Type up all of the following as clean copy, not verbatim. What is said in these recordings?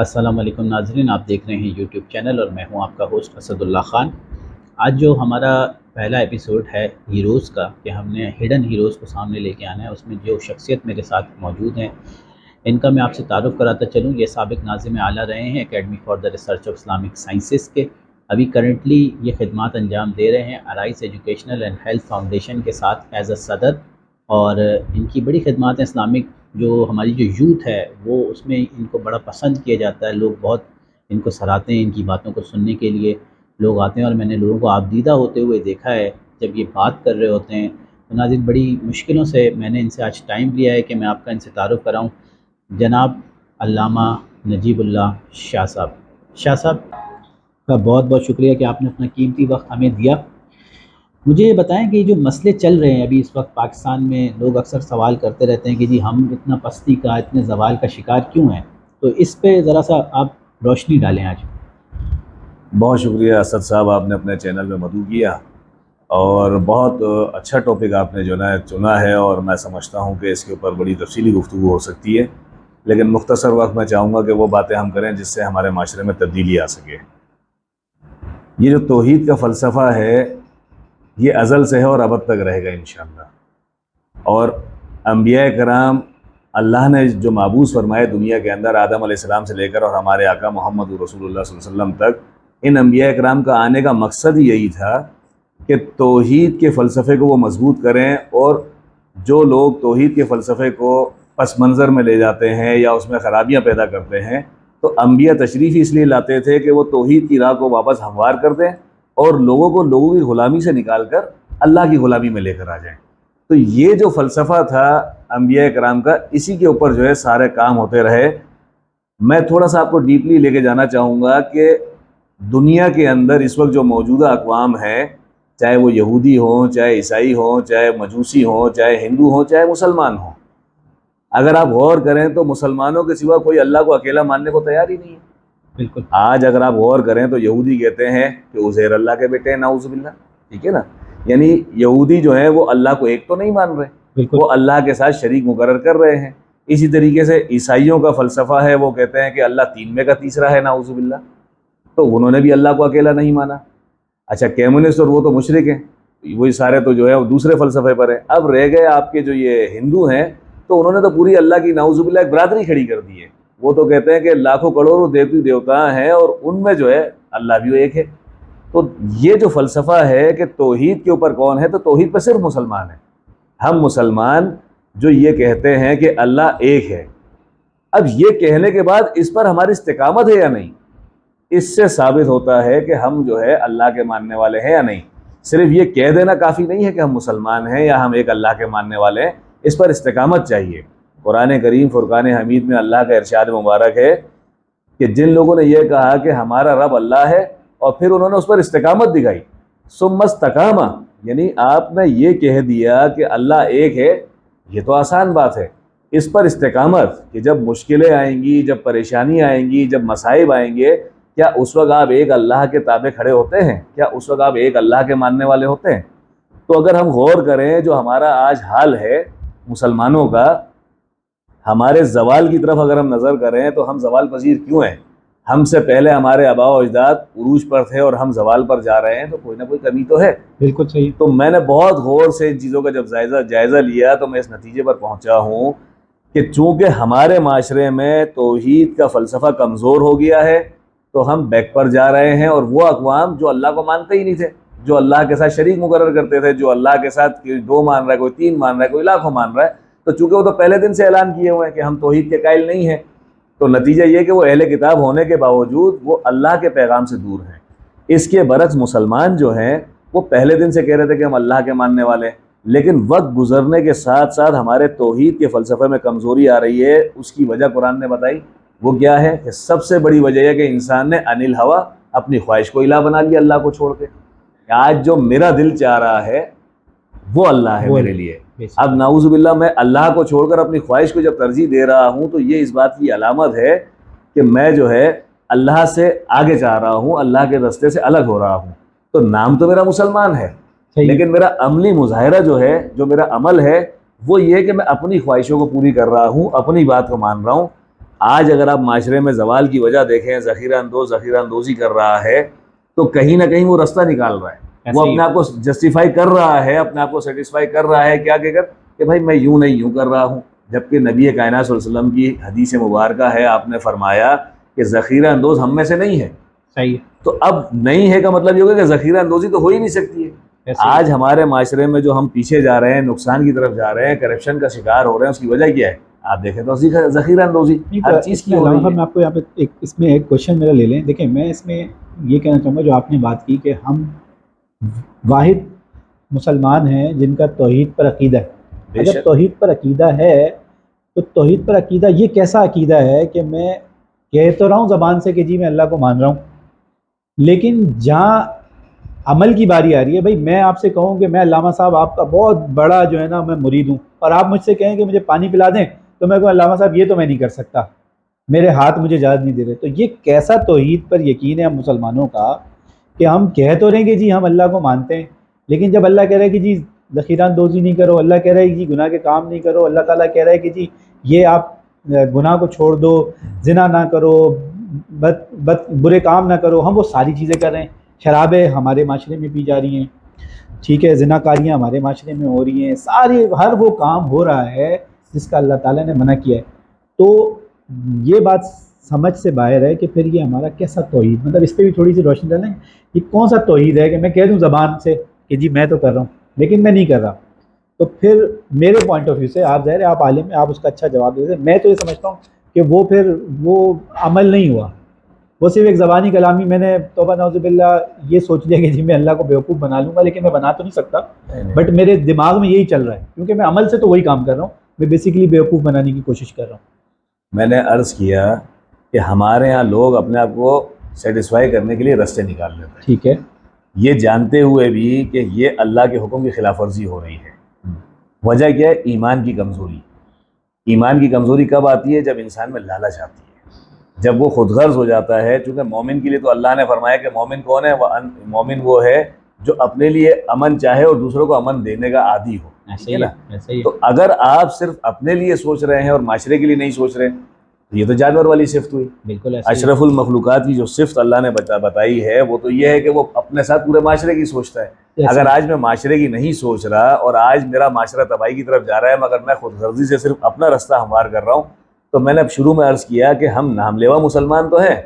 السلام علیکم ناظرین، آپ دیکھ رہے ہیں یوٹیوب چینل اور میں ہوں آپ کا ہوسٹ اسد اللہ خان۔ آج جو ہمارا پہلا ایپیسوڈ ہے ہیروز کا، کہ ہم نے ہڈن ہیروز کو سامنے لے کے آنا ہے، اس میں جو شخصیت میرے ساتھ موجود ہیں ان کا میں آپ سے تعارف کراتا چلوں۔ یہ سابق ناظم اعلیٰ رہے ہیں academy for the research of Islamic sciences کے، ابھی کرنٹلی یہ خدمات انجام دے رہے ہیں arise educational and health foundation کے ساتھ ایز اے صدر، اور ان کی بڑی خدمات ہیں اسلامک جو ہماری جو یوتھ ہے وہ اس میں ان کو بڑا پسند کیا جاتا ہے، لوگ بہت ان کو سراہتے ہیں، ان کی باتوں کو سننے کے لیے لوگ آتے ہیں، اور میں نے لوگوں کو آبدیدہ ہوتے ہوئے دیکھا ہے جب یہ بات کر رہے ہوتے ہیں۔ تو ناظرین، بڑی مشکلوں سے میں نے ان سے آج ٹائم لیا ہے کہ میں آپ کا ان سے تعارف کراؤں۔ جناب علامہ نجیب اللہ شاہ صاحب، شاہ صاحب کا بہت بہت شکریہ کہ آپ نے اپنا قیمتی وقت ہمیں دیا۔ مجھے یہ بتائیں کہ یہ جو مسئلے چل رہے ہیں ابھی اس وقت پاکستان میں، لوگ اکثر سوال کرتے رہتے ہیں کہ جی ہم اتنا پستی کا، اتنے زوال کا شکار کیوں ہیں، تو اس پہ ذرا سا آپ روشنی ڈالیں آج۔ بہت شکریہ اسد صاحب، آپ نے اپنے چینل میں مدعو کیا اور بہت اچھا ٹاپک آپ نے جو ہے چنا ہے، اور میں سمجھتا ہوں کہ اس کے اوپر بڑی تفصیلی گفتگو ہو سکتی ہے، لیکن مختصر وقت میں چاہوں گا کہ وہ باتیں ہم کریں جس سے ہمارے معاشرے میں تبدیلی آ سکے۔ یہ جو توحید کا فلسفہ ہے یہ ازل سے ہے اور ابد تک رہے گا انشاءاللہ، اور انبیاء کرام اللہ نے جو مابعوث فرمائے دنیا کے اندر، آدم علیہ السلام سے لے کر اور ہمارے آقا محمد رسول اللہ صلی اللہ علیہ وسلم تک، ان انبیاء کرام کا آنے کا مقصد ہی یہی تھا کہ توحید کے فلسفے کو وہ مضبوط کریں، اور جو لوگ توحید کے فلسفے کو پس منظر میں لے جاتے ہیں یا اس میں خرابیاں پیدا کرتے ہیں، تو انبیاء تشریف اس لیے لاتے تھے کہ وہ توحید کی راہ کو واپس ہموار کر دیں اور لوگوں کو لوگوں کی غلامی سے نکال کر اللہ کی غلامی میں لے کر آ جائیں۔ تو یہ جو فلسفہ تھا انبیاء کرام کا، اسی کے اوپر جو ہے سارے کام ہوتے رہے۔ میں تھوڑا سا آپ کو ڈیپلی لے کے جانا چاہوں گا کہ دنیا کے اندر اس وقت جو موجودہ اقوام ہیں، چاہے وہ یہودی ہوں، چاہے عیسائی ہوں، چاہے مجوسی ہوں، چاہے ہندو ہوں، چاہے مسلمان ہوں، اگر آپ غور کریں تو مسلمانوں کے سوا کوئی اللہ کو اکیلا ماننے کو تیار ہی نہیں ہے۔ بالکل آج اگر آپ غور کریں تو یہودی کہتے ہیں کہ عزیر اللہ کے بیٹے ہیں، نعوذ باللہ، ٹھیک ہے نا؟ یعنی یہودی جو ہیں وہ اللہ کو ایک تو نہیں مان رہے، بالکل وہ اللہ کے ساتھ شریک مقرر کر رہے ہیں۔ اسی طریقے سے عیسائیوں کا فلسفہ ہے، وہ کہتے ہیں کہ اللہ تین میں کا تیسرا ہے، نعوذ باللہ، تو انہوں نے بھی اللہ کو اکیلا نہیں مانا۔ اچھا، کمیونسٹ اور وہ تو مشرک ہیں، وہی سارے تو جو ہے وہ دوسرے فلسفے پر ہیں۔ اب رہ گئے آپ کے جو یہ ہندو ہیں، تو انہوں نے تو پوری اللہ کی نعوذ باللہ ایک برادری کھڑی کر دی ہے۔ وہ تو کہتے ہیں کہ لاکھوں کروڑوں دیوی دیوتا ہیں اور ان میں جو ہے اللہ بھی ایک ہے۔ تو یہ جو فلسفہ ہے کہ توحید کے اوپر کون ہے، تو توحید پہ صرف مسلمان ہیں۔ ہم مسلمان جو یہ کہتے ہیں کہ اللہ ایک ہے، اب یہ کہنے کے بعد اس پر ہماری استقامت ہے یا نہیں، اس سے ثابت ہوتا ہے کہ ہم جو ہے اللہ کے ماننے والے ہیں یا نہیں۔ صرف یہ کہہ دینا کافی نہیں ہے کہ ہم مسلمان ہیں یا ہم ایک اللہ کے ماننے والے ہیں، اس پر استقامت چاہیے۔ قرآن کریم فرقان حمید میں اللہ کا ارشاد مبارک ہے کہ جن لوگوں نے یہ کہا کہ ہمارا رب اللہ ہے اور پھر انہوں نے اس پر استقامت دکھائی، ثم استقامہ، یعنی آپ نے یہ کہہ دیا کہ اللہ ایک ہے، یہ تو آسان بات ہے، اس پر استقامت کہ جب مشکلیں آئیں گی، جب پریشانی آئیں گی، جب مصائب آئیں گے، کیا اس وقت آپ ایک اللہ کے تابع کھڑے ہوتے ہیں؟ کیا اس وقت آپ ایک اللہ کے ماننے والے ہوتے ہیں؟ تو اگر ہم غور کریں جو ہمارا آج حال ہے مسلمانوں کا، ہمارے زوال کی طرف اگر ہم نظر کریں تو ہم زوال پذیر کیوں ہیں؟ ہم سے پہلے ہمارے آباء و اجداد عروج پر تھے اور ہم زوال پر جا رہے ہیں، تو کوئی نہ کوئی کمی تو ہے۔ بالکل صحیح۔ تو میں نے بہت غور سے ان چیزوں کا جب جائزہ لیا تو میں اس نتیجے پر پہنچا ہوں کہ چونکہ ہمارے معاشرے میں توحید کا فلسفہ کمزور ہو گیا ہے، تو ہم بیک پر جا رہے ہیں، اور وہ اقوام جو اللہ کو مانتے ہی نہیں تھے، جو اللہ کے ساتھ شریک مقرر کرتے تھے، جو اللہ کے ساتھ کوئی دو مان رہا ہے، کوئی تین مان رہا ہے، کوئی لاکھوں مان رہا ہے، تو چونکہ وہ تو پہلے دن سے اعلان کیے ہوئے ہیں کہ ہم توحید کے قائل نہیں ہیں، تو نتیجہ یہ کہ وہ اہل کتاب ہونے کے باوجود وہ اللہ کے پیغام سے دور ہیں۔ اس کے برعکس مسلمان جو ہیں وہ پہلے دن سے کہہ رہے تھے کہ ہم اللہ کے ماننے والے ہیں، لیکن وقت گزرنے کے ساتھ ساتھ ہمارے توحید کے فلسفے میں کمزوری آ رہی ہے۔ اس کی وجہ قرآن نے بتائی، وہ کیا ہے کہ سب سے بڑی وجہ یہ کہ انسان نے انل ہوا، اپنی خواہش کو الہ بنا لیا اللہ کو چھوڑ کے۔ آج جو میرا دل چاہ رہا ہے وہ اللہ ہے میرے لیے، اب نعوذ باللہ میں اللہ کو چھوڑ کر اپنی خواہش کو جب ترجیح دے رہا ہوں، تو یہ اس بات کی علامت ہے کہ میں جو ہے اللہ سے آگے چاہ رہا ہوں، اللہ کے راستے سے الگ ہو رہا ہوں۔ تو نام تو میرا مسلمان ہے، لیکن میرا عملی مظاہرہ جو ہے، جو میرا عمل ہے، وہ یہ کہ میں اپنی خواہشوں کو پوری کر رہا ہوں، اپنی بات کو مان رہا ہوں۔ آج اگر آپ معاشرے میں زوال کی وجہ دیکھیں، ذخیرہ اندوزی کر رہا ہے، تو کہیں نہ کہیں وہ رستہ نکال رہا ہے، وہ اپنے آپ کو جسٹیفائی کر رہا ہے، اپنے آپ کو سیٹسفائی کر رہا ہے کیا کہہ کر کہ بھائی میں یوں نہیں یوں کر رہا ہوں، جبکہ نبی کائنات صلی اللہ علیہ وسلم کی حدیث مبارکہ ہے، آپ نے فرمایا کہ ذخیرہ اندوز ہم میں سے نہیں ہے۔ صحیح۔ تو اب نہیں ہے کا مطلب یہ ہوگا کہ ذخیرہ اندوزی تو ہو ہی نہیں سکتی ہے۔ آج ہمارے معاشرے میں جو ہم پیچھے جا رہے ہیں، نقصان کی طرف جا رہے ہیں، کرپشن کا شکار ہو رہے ہیں، اس کی وجہ کیا ہے؟ آپ دیکھیں تو ذخیرہ اندوزی ہر چیز کی ہو رہی ہے۔ میں آپ کو یہاں پہ اس میں ایک کوشچن میرا لے لیں۔ دیکھیں میں اس میں یہ کہنا چاہوں گا، جو آپ نے بات کی کہ ہم واحد مسلمان ہیں جن کا توحید پر عقیدہ ہے۔ اگر توحید پر عقیدہ ہے تو توحید پر عقیدہ یہ کیسا عقیدہ ہے کہ میں کہہ تو رہا ہوں زبان سے کہ جی میں اللہ کو مان رہا ہوں، لیکن جہاں عمل کی باری آ رہی ہے، بھائی میں آپ سے کہوں کہ میں علامہ صاحب آپ کا بہت بڑا جو ہے نا میں مرید ہوں، اور آپ مجھ سے کہیں کہ مجھے پانی پلا دیں، تو میں کہوں علامہ صاحب یہ تو میں نہیں کر سکتا، میرے ہاتھ مجھے اجازت نہیں دے رہے۔ تو یہ کیسا توحید پر یقین ہے ہم مسلمانوں کا کہ ہم کہہ تو رہے ہیں کہ جی ہم اللہ کو مانتے ہیں، لیکن جب اللہ کہہ رہا ہے کہ جی ذخیرہ اندوزی نہیں کرو، اللہ کہہ رہا ہے کہ جی گناہ کے کام نہیں کرو، اللہ تعالیٰ کہہ رہا ہے کہ جی یہ آپ گناہ کو چھوڑ دو، زنا نہ کرو، برے کام نہ کرو، ہم وہ ساری چیزیں کر رہے ہیں۔ شرابیں ہمارے معاشرے میں پی جا رہی ہیں، ٹھیک ہے، زنا کاریاں ہمارے معاشرے میں ہو رہی ہیں، سارے ہر وہ کام ہو رہا ہے جس کا اللہ تعالیٰ نے منع کیا ہے۔ تو یہ بات سمجھ سے باہر ہے کہ پھر یہ ہمارا کیسا توحید، مطلب اس پہ بھی تھوڑی سی روشنی ڈالیں، یہ کون سا توحید ہے کہ میں کہہ دوں زبان سے کہ جی میں تو کر رہا ہوں لیکن میں نہیں کر رہا۔ تو پھر میرے پوائنٹ آف ویو سے، آپ ظاہر ہے آپ عالم ہیں، آپ اس کا اچھا جواب دے دیں، میں تو یہ سمجھتا ہوں کہ وہ پھر وہ عمل نہیں ہوا، وہ صرف ایک زبانی کلامی، میں نے توبہ نعوذ باللہ یہ سوچ لیا کہ جی میں اللہ کو بیوقوف بنا لوں گا، لیکن میں بنا تو نہیں سکتا، بٹ میرے دماغ میں یہی چل رہا ہے کیونکہ میں عمل سے تو وہی کام کر رہا ہوں، میں بیسیکلی بیوقوف بنانے کی کوشش کر رہا ہوں۔ میں نے عرض کیا کہ ہمارے ہاں لوگ اپنے آپ کو سیٹسفائی کرنے کے لیے راستے نکال لیتے ہیں، ٹھیک ہے، یہ جانتے ہوئے بھی کہ یہ اللہ کے حکم کی خلاف ورزی ہو رہی ہے۔ وجہ کیا ہے؟ ایمان کی کمزوری۔ ایمان کی کمزوری کب آتی ہے؟ جب انسان میں لالچ آتی ہے، جب وہ خود غرض ہو جاتا ہے۔ چونکہ مومن کے لیے تو اللہ نے فرمایا کہ مومن کون ہے؟ مومن وہ ہے جو اپنے لیے امن چاہے اور دوسروں کو امن دینے کا عادی ہو، ٹھیک ہے نا؟ تو اگر آپ صرف اپنے لیے سوچ رہے ہیں اور معاشرے کے لیے نہیں سوچ رہے، یہ تو جانور والی صفت ہوئی۔ بالکل اشرف المخلوقات کی جو صفت اللہ نے بتائی ہے وہ تو یہ ہے کہ وہ اپنے ساتھ پورے معاشرے کی سوچتا ہے۔ اگر آج میں معاشرے کی نہیں سوچ رہا اور آج میرا معاشرہ تباہی کی طرف جا رہا ہے مگر میں خود غرضی سے صرف اپنا رستہ ہموار کر رہا ہوں، تو میں نے شروع میں عرض کیا کہ ہم نام لیوا مسلمان تو ہیں،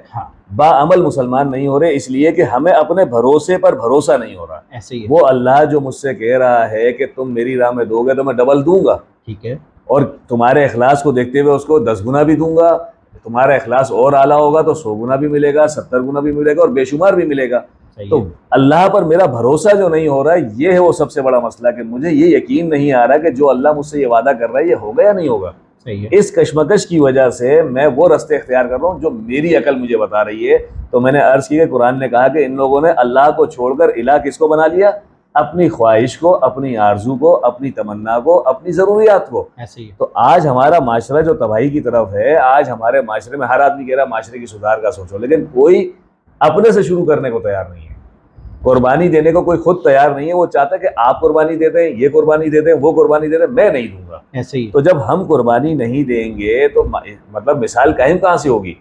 با عمل مسلمان نہیں ہو رہے، اس لیے کہ ہمیں اپنے بھروسے پر بھروسہ نہیں ہو رہا۔ وہ اللہ جو مجھ سے کہہ رہا ہے کہ تم میری راہ میں دو گے تو میں ڈبل دوں گا، ٹھیک ہے، اور تمہارے اخلاص کو دیکھتے ہوئے اس کو 10 گنا بھی دوں گا، تمہارا اخلاص اور اعلیٰ ہوگا تو 100 گنا بھی ملے گا، 70 گنا بھی ملے گا اور بے شمار بھی ملے گا۔ تو اللہ پر میرا بھروسہ جو نہیں ہو رہا ہے، یہ ہے وہ سب سے بڑا مسئلہ، کہ مجھے یہ یقین نہیں آ رہا کہ جو اللہ مجھ سے یہ وعدہ کر رہا ہے یہ ہوگا یا نہیں ہوگا۔ اس کشمکش کی وجہ سے میں وہ راستے اختیار کر رہا ہوں جو میری عقل مجھے بتا رہی ہے۔ تو میں نے عرض کی کہ قرآن نے کہا کہ ان لوگوں نے اللہ کو چھوڑ کر الہ کس کو بنا لیا؟ اپنی خواہش کو، اپنی آرزو کو، اپنی تمنا کو، اپنی ضروریات کو۔ تو آج ہمارا معاشرہ جو تباہی کی طرف ہے، آج ہمارے معاشرے میں ہر آدمی کہہ رہا ہے معاشرے کی سدھار کا سوچو، لیکن کوئی اپنے سے شروع کرنے کو تیار نہیں ہے، قربانی دینے کو کوئی خود تیار نہیں ہے۔ وہ چاہتا ہے کہ آپ قربانی دے دیں، یہ قربانی دے دیں، وہ قربانی دے دیں، میں نہیں دوں گا۔ تو جب ہم قربانی نہیں دیں گے تو مطلب مثال قائم کہاں سے ہوگی؟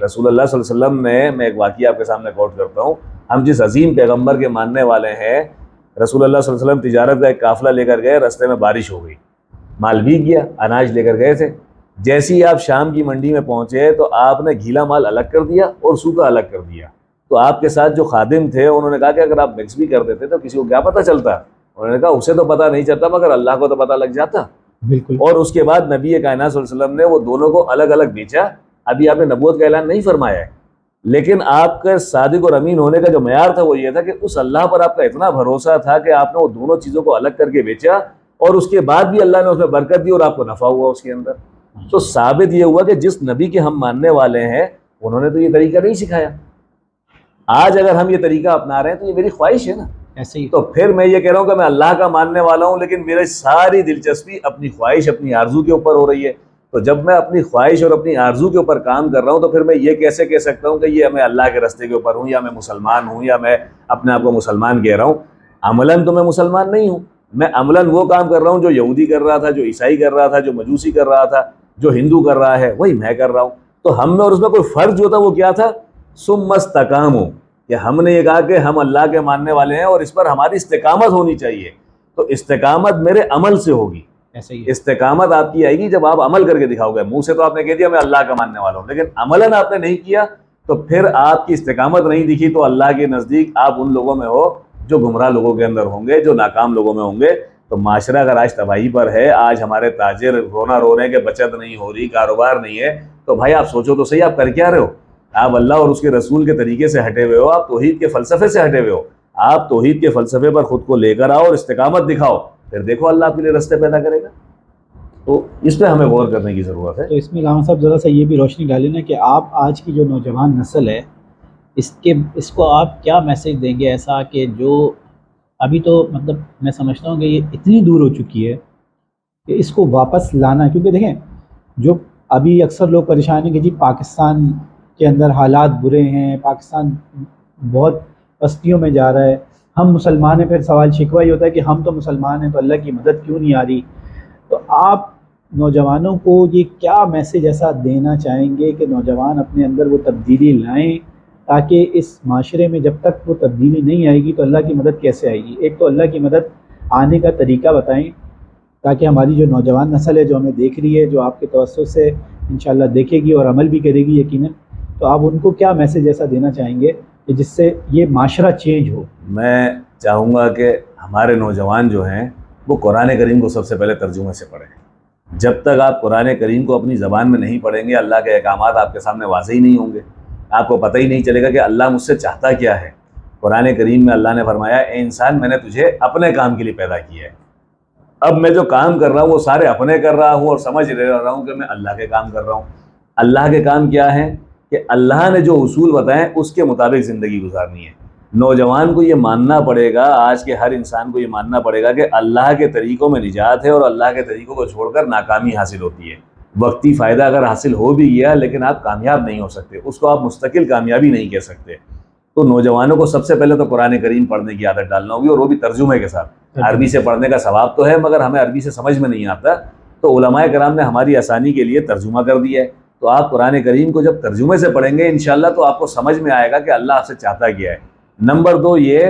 رسول اللہ صلی اللہ علیہ وسلم نے، میں ایک واقعہ آپ کے سامنے کوٹ کرتا ہوں، ہم جس عظیم پیغمبر کے ماننے والے ہیں، رسول اللہ صلی اللہ علیہ وسلم تجارت کا ایک قافلہ لے کر گئے، رستے میں بارش ہو گئی، مال بھیگ گیا، اناج لے کر گئے تھے، جیسے ہی آپ شام کی منڈی میں پہنچے تو آپ نے گیلا مال الگ کر دیا اور سوکھا الگ کر دیا۔ تو آپ کے ساتھ جو خادم تھے انہوں نے کہا کہ اگر آپ مکس بھی کر دیتے تو کسی کو کیا پتہ چلتا؟ انہوں نے کہا اسے تو پتہ نہیں چلتا مگر اللہ کو تو پتہ لگ جاتا۔ بالکل۔ اور اس کے بعد نبی کائنات صلی اللہ علیہ وسلم نے وہ دونوں کو الگ الگ بیچا۔ ابھی آپ نے نبوت کا اعلان نہیں فرمایا ہے، لیکن آپ کا صادق اور امین ہونے کا جو معیار تھا وہ یہ تھا کہ اس اللہ پر آپ کا اتنا بھروسہ تھا کہ آپ نے وہ دونوں چیزوں کو الگ کر کے بیچا، اور اس کے بعد بھی اللہ نے اس میں برکت دی اور آپ کو نفع ہوا اس کے اندر۔ تو ثابت یہ ہوا کہ جس نبی کے ہم ماننے والے ہیں انہوں نے تو یہ طریقہ نہیں سکھایا۔ آج اگر ہم یہ طریقہ اپنا رہے ہیں تو یہ میری خواہش ہے نا، ایسے ہی تو پھر میں یہ کہہ رہا ہوں کہ میں اللہ کا ماننے والا ہوں، لیکن میری ساری دلچسپی اپنی خواہش، اپنی آرزو کے اوپر ہو رہی ہے۔ تو جب میں اپنی خواہش اور اپنی آرزو کے اوپر کام کر رہا ہوں تو پھر میں یہ کیسے کہہ سکتا ہوں کہ یہ میں اللہ کے راستے کے اوپر ہوں، یا میں مسلمان ہوں، یا میں اپنے آپ کو مسلمان کہہ رہا ہوں؟ عملاً تو میں مسلمان نہیں ہوں، میں عملاً وہ کام کر رہا ہوں جو یہودی کر رہا تھا، جو عیسائی کر رہا تھا، جو مجوسی کر رہا تھا، جو ہندو کر رہا ہے، وہی میں کر رہا ہوں۔ تو ہم میں اور اس میں کوئی فرق جو تھا وہ کیا تھا؟ ثم استقاموا، کہ ہم نے یہ کہا کہ ہم اللہ کے ماننے والے ہیں اور اس پر ہماری استقامت ہونی چاہیے. تو استقامت میرے عمل سے ہوگی. ایسے ہی استقامت آپ کی آئے گی جب آپ عمل کر کے دکھاؤ گے. منہ سے تو آپ نے کہہ دیا میں اللہ کا ماننے والا ہوں، لیکن عملاً آپ نے نہیں کیا تو پھر آپ کی استقامت نہیں دکھی تو اللہ کے نزدیک آپ ان لوگوں میں ہو جو گمراہ لوگوں کے اندر ہوں گے، جو ناکام لوگوں میں ہوں گے. تو معاشرہ اگر آج تباہی پر ہے، آج ہمارے تاجر رونا رو رہے ہیں کہ بچت نہیں ہو رہی، کاروبار نہیں ہے، تو بھائی آپ سوچو تو صحیح، آپ کر کیا رہے ہو؟ آپ اللہ اور اس کے رسول کے طریقے سے ہٹے ہوئے ہو، آپ توحید کے فلسفے سے ہٹے ہوئے ہو. آپ توحید کے فلسفے پر خود کو لے کر آؤ اور استقامت دکھاؤ، پھر دیکھو اللہ آپ کے لیے راستے پیدا کرے گا. تو اس پہ ہمیں غور کرنے کی ضرورت ہے. تو اس میں علامہ صاحب ذرا سا یہ بھی روشنی ڈالیں نا کہ آپ آج کی جو نوجوان نسل ہے اس کو آپ کیا میسج دیں گے ایسا کہ جو ابھی تو مطلب میں سمجھتا ہوں کہ یہ اتنی دور ہو چکی ہے کہ اس کو واپس لانا، کیونکہ دیکھیں جو ابھی اکثر لوگ پریشان ہیں کہ جی پاکستان کے اندر حالات برے ہیں، پاکستان بہت پستیوں میں جا رہا ہے، ہم مسلمان ہیں، پھر سوال شکوہ یہ ہوتا ہے کہ ہم تو مسلمان ہیں تو اللہ کی مدد کیوں نہیں آ رہی. تو آپ نوجوانوں کو یہ کیا میسج ایسا دینا چاہیں گے کہ نوجوان اپنے اندر وہ تبدیلی لائیں تاکہ اس معاشرے میں جب تک وہ تبدیلی نہیں آئے گی تو اللہ کی مدد کیسے آئے گی؟ ایک تو اللہ کی مدد آنے کا طریقہ بتائیں تاکہ ہماری جو نوجوان نسل ہے جو ہمیں دیکھ رہی ہے، جو آپ کے توسط سے انشاءاللہ دیکھے گی اور عمل بھی کرے گی یقیناً، تو آپ ان کو کیا میسج ایسا دینا چاہیں گے کہ جس سے یہ معاشرہ چینج ہو؟ میں چاہوں گا کہ ہمارے نوجوان جو ہیں وہ قرآن کریم کو سب سے پہلے ترجمے سے پڑھیں. جب تک آپ قرآن کریم کو اپنی زبان میں نہیں پڑھیں گے، اللہ کے احکامات آپ کے سامنے واضح ہی نہیں ہوں گے. آپ کو پتہ ہی نہیں چلے گا کہ اللہ مجھ سے چاہتا کیا ہے. قرآن کریم میں اللہ نے فرمایا اے انسان میں نے تجھے اپنے کام کے لیے پیدا کیا ہے. اب میں جو کام کر رہا ہوں وہ سارے اپنے کر رہا ہوں اور سمجھ رہا ہوں کہ میں اللہ کے کام کر رہا ہوں. اللہ کے کام کیا ہے کہ اللہ نے جو اصول بتائے اس کے مطابق زندگی گزارنی ہے. نوجوان کو یہ ماننا پڑے گا، آج کے ہر انسان کو یہ ماننا پڑے گا کہ اللہ کے طریقوں میں نجات ہے اور اللہ کے طریقوں کو چھوڑ کر ناکامی حاصل ہوتی ہے. وقتی فائدہ اگر حاصل ہو بھی گیا لیکن آپ کامیاب نہیں ہو سکتے، اس کو آپ مستقل کامیابی نہیں کہہ سکتے. تو نوجوانوں کو سب سے پہلے تو قرآن کریم پڑھنے کی عادت ڈالنا ہوگی، اور وہ بھی ترجمے کے ساتھ. عربی سے پڑھنے کا ثواب تو ہے مگر ہمیں عربی سے سمجھ میں نہیں آتا، تو علماء کرام نے ہماری آسانی کے لیے ترجمہ کر دیا ہے. تو آپ قرآن کریم کو جب ترجمے سے پڑھیں گے انشاءاللہ تو آپ کو سمجھ میں آئے گا کہ اللہ آپ سے چاہتا کیا ہے. نمبر 2 یہ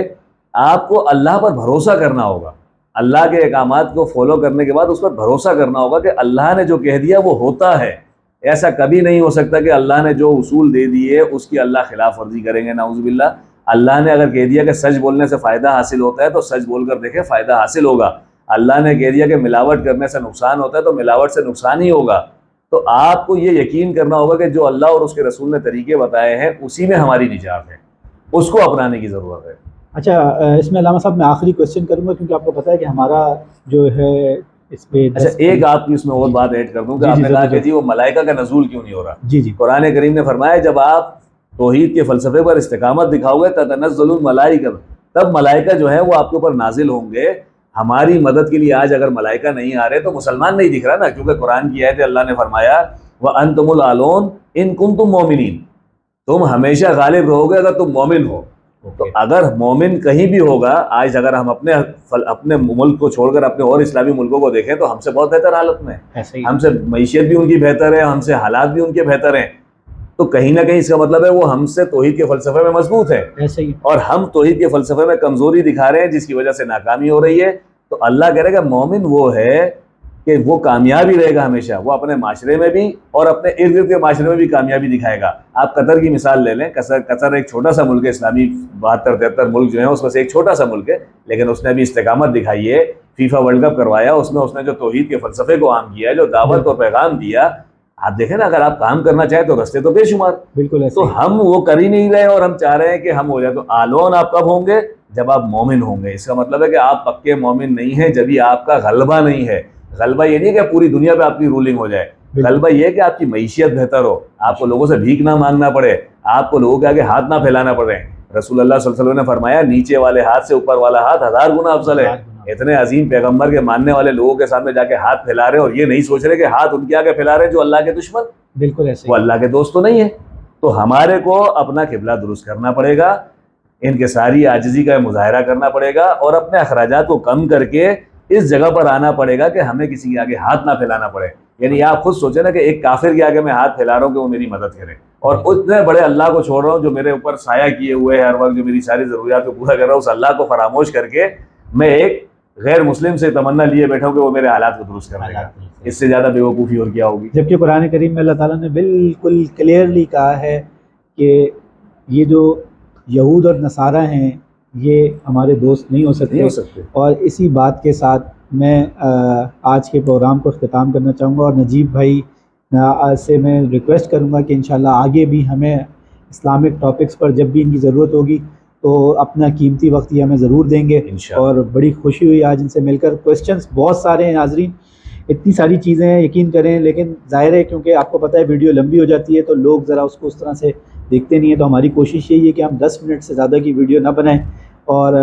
آپ کو اللہ پر بھروسہ کرنا ہوگا. اللہ کے احکامات کو فالو کرنے کے بعد اس پر بھروسہ کرنا ہوگا کہ اللہ نے جو کہہ دیا وہ ہوتا ہے. ایسا کبھی نہیں ہو سکتا کہ اللہ نے جو اصول دے دیے اس کی اللہ خلاف ورزی کریں گے، نعوذ باللہ. اللہ نے اگر کہہ دیا کہ سچ بولنے سے فائدہ حاصل ہوتا ہے تو سچ بول کر دیکھیں فائدہ حاصل ہوگا. اللہ نے کہہ دیا کہ ملاوٹ کرنے سے نقصان ہوتا ہے تو ملاوٹ سے نقصان ہی ہوگا. تو آپ کو یہ یقین کرنا ہوگا کہ جو اللہ اور اس کے رسول نے طریقے بتائے ہیں اسی میں ہماری نجات ہے، اس کو اپنانے کی ضرورت ہے. اچھا اس میں علامہ صاحب میں آخری کویشچن کروں گا کیونکہ آپ کو پتہ ہے کہ ہمارا جو ہے اس پہ اچھا ایک آپ کی اس میں اور بات ایڈ کر دوں کہ آپ نے کہا کہ جی وہ ملائکہ کا نزول کیوں نہیں ہو رہا. جی قرآن کریم نے فرمایا جب آپ توحید کے فلسفے پر استقامت دکھاؤ گے تتنزل الملائکہ، تب ملائکہ جو ہے وہ آپ کے اوپر نازل ہوں گے ہماری مدد کے لیے. آج اگر ملائکہ نہیں آ رہے تو مسلمان نہیں دکھ رہا نا، کیونکہ قرآن کی آیت اللہ نے فرمایا وَأَنْتُمُ الْأَعْلَوْنَ إِن كُنتُم مُؤْمِنِينَ، تم ہمیشہ غالب رہو گے اگر تم مومن ہو. تو اگر مومن کہیں بھی ہوگا، آج اگر ہم اپنے ملک کو چھوڑ کر اپنے اور اسلامی ملکوں کو دیکھیں تو ہم سے بہت بہتر حالت میں ہیں. ہم سے معیشت بھی ان کی بہتر ہے، ہم سے حالات بھی ان کے بہتر ہیں. تو کہیں نہ کہیں اس کا مطلب ہے وہ ہم سے توحید کے فلسفے میں مضبوط ہے، اور ہم توحید کے فلسفے میں کمزوری دکھا رہے ہیں جس کی وجہ سے ناکامی ہو رہی ہے. تو اللہ کہہ رہے کہ مومن وہ ہے کہ وہ کامیابی رہے گا ہمیشہ، وہ اپنے معاشرے میں بھی اور اپنے ارد گرد کے معاشرے میں بھی کامیابی دکھائے گا. آپ قطر کی مثال لے لیں. قطر ایک چھوٹا سا ملک ہے، اسلامی 72-73 ملک جو ہیں اس میں سے ایک چھوٹا سا ملک ہے، لیکن اس نے بھی استقامت دکھائی ہے. فیفا ورلڈ کپ کروایا، اس میں اس نے جو توحید کے فلسفے کو عام کیا ہے، جو دعوت اور پیغام دیا. آپ دیکھیں نا اگر آپ کام کرنا چاہیں تو رستے تو بے شمار. بالکل. تو ہم وہ کر ہی نہیں رہے اور ہم چاہ رہے ہیں کہ ہم ہو جائے. تو آلون آپ کب ہوں گے؟ جب آپ مومن ہوں گے. اس کا مطلب ہے کہ آپ پکے مومن نہیں ہیں جبھی آپ کا غلبہ نہیں ہے. غلبہ یہ نہیں کہ پوری دنیا پہ آپ کی رولنگ ہو جائے، غلبہ یہ کہ آپ کی معیشت بہتر ہو، آپ کو لوگوں سے بھیک نہ مانگنا پڑے، آپ کو لوگوں کے آگے ہاتھ نہ پھیلانا پڑے. رسول اللہ صلی اللہ علیہ وسلم نے فرمایا نیچے والے ہاتھ سے اوپر والا ہاتھ 1000 گنا افضل ہے. اتنے عظیم پیغمبر کے ماننے والے لوگوں کے سامنے جا کے ہاتھ پھیلا رہے اور یہ نہیں سوچ رہے کہ ہاتھ ان کے آگے پھیلا رہے جو اللہ کے دشمن. بالکل ایسے وہ اللہ کے دوست تو نہیں ہے. تو ہمارے کو اپنا قبلہ درست کرنا پڑے گا، ان کے ساری عاجزی کا مظاہرہ کرنا پڑے گا اور اپنے اخراجات کو کم کر کے اس جگہ پر آنا پڑے گا کہ ہمیں کسی کے آگے ہاتھ نہ پھیلانا پڑے. یعنی آپ خود سوچیں نا کہ ایک کافر کے آگے میں ہاتھ پھیلا رہا ہوں کہ وہ میری مدد کرے، اور اتنے بڑے اللہ کو چھوڑ رہا ہوں جو میرے اوپر سایہ کیے ہوئے ہے ہر وقت، جو میری ساری ضروریات کو پورا کر رہا ہوں، اس اللہ کو فراموش کر کے میں ایک غیر مسلم سے تمنا لیے بیٹھا ہوں کہ وہ میرے حالات کو درست کر دے گا۔ اس سے زیادہ بے وقوفی اور کیا ہوگی؟ جبکہ قرآن کریم میں اللہ تعالیٰ نے بالکل کلیئرلی کہا ہے کہ یہ جو یہود اور نصارہ ہیں یہ ہمارے دوست نہیں ہو سکتے۔ اور اسی بات کے ساتھ میں آج کے پروگرام کو اختتام کرنا چاہوں گا، اور نجیب بھائی سے میں ریکویسٹ کروں گا کہ انشاءاللہ آگے بھی ہمیں اسلامک ٹاپکس پر جب بھی ان کی ضرورت ہوگی تو اپنا قیمتی وقت یہ ہمیں ضرور دیں گے، اور بڑی خوشی ہوئی آج ان سے مل کر۔ کوسچنس بہت سارے ہیں ناظرین، اتنی ساری چیزیں ہیں یقین کریں، لیکن ظاہر ہے کیونکہ آپ کو پتہ ہے ویڈیو لمبی ہو جاتی ہے تو لوگ ذرا اس کو اس طرح سے دیکھتے نہیں ہیں، تو ہماری کوشش یہی ہے کہ ہم 10 منٹ سے زیادہ کی ویڈیو نہ بنائیں۔ اور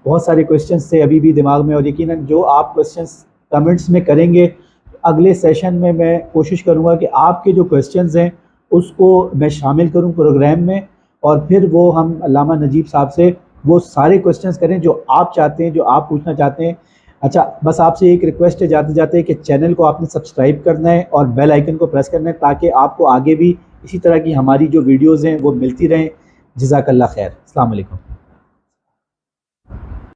بہت سارے کوسچنس تھے ابھی بھی دماغ میں، اور یقیناً جو آپ کوسچنس کمنٹس میں کریں گے اگلے سیشن میں کوشش کروں گا کہ آپ کے جو کوسچنز ہیں اس کو میں شامل کروں پروگرام میں، اور پھر وہ ہم علامہ نجیب صاحب سے وہ سارے کوسچنز کریں جو آپ چاہتے ہیں، جو آپ پوچھنا چاہتے ہیں۔ اچھا، بس آپ سے ایک ریکویسٹ ہے جاتے جاتے کہ چینل کو آپ نے سبسکرائب کرنا ہے اور بیل آئیکن کو پریس کرنا ہے تاکہ آپ کو آگے بھی اسی طرح کی ہماری جو ویڈیوز ہیں وہ ملتی رہیں۔ جزاک اللہ خیر، السلام علیکم۔